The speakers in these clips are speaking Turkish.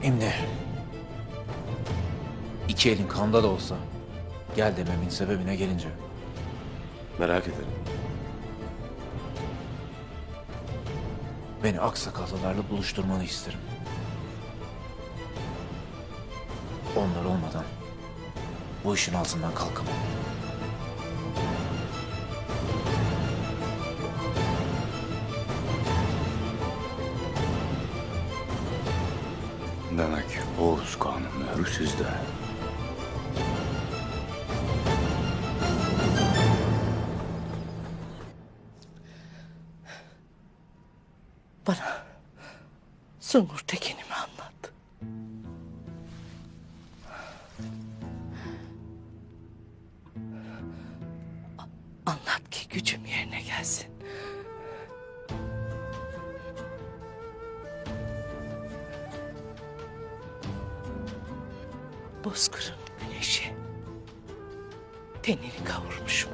Şimdi iki elin kanda da olsa gel dememin sebebine gelince Merak ederim. beni aksakallılarla buluşturmanı isterim. Onlar olmadan bu işin altından kalkamam. Demek Oğuz kanunları sizde. Bana Sungur Tekin'imi anlat. Anlat ki gücüm yerine gelsin. Bozkır'ın güneşi tenini kavurmuş mu?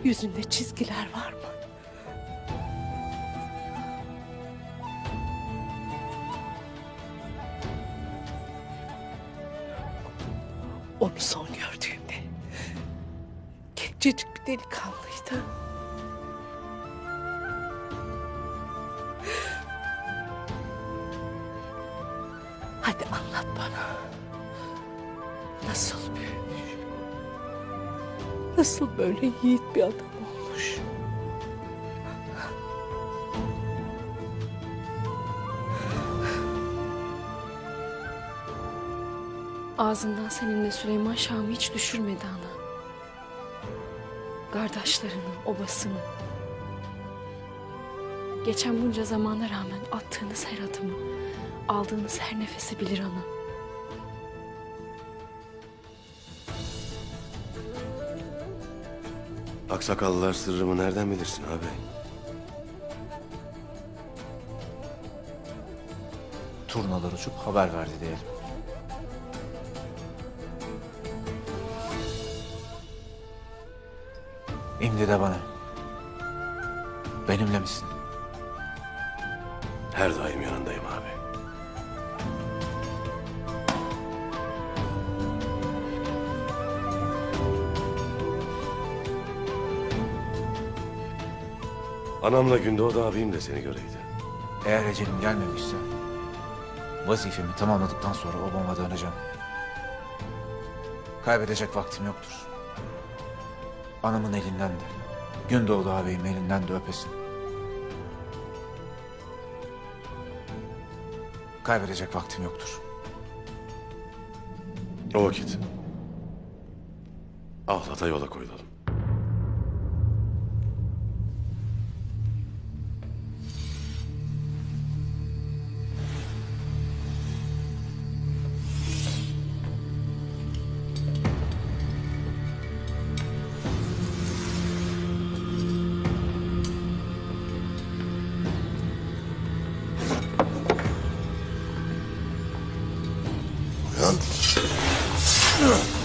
Yüzünde çizgiler var mı? Onu son gördüğümde gencecik bir delikanlıydı. Hadi anlat bana. Nasıl büyümüş? Nasıl böyle yiğit bir adam olmuş? Ağzından seninle Süleyman Şam'ı hiç düşürmedi ana. Kardeşlerini, obasını. Geçen bunca zamana rağmen attığınız her adımı, aldığınız her nefesi bilir ana. Aksakallılar sırrımı nereden bilirsin abi? Turnalar uçup haber verdi diyelim. Şimdi de bana. Benimle misin? Her daim yanındayım abi. Anamla Gündoğdu abim de seni göreydi. Eğer ecelim gelmemişse vazifemi tamamladıktan sonra obama döneceğim. Kaybedecek vaktim yoktur. Anamın elinden de, Gündoğdu ağabeyin elinden de öpesin. Kaybedecek vaktim yoktur. O vakit Ahlat'a yola koyulalım. Uyan.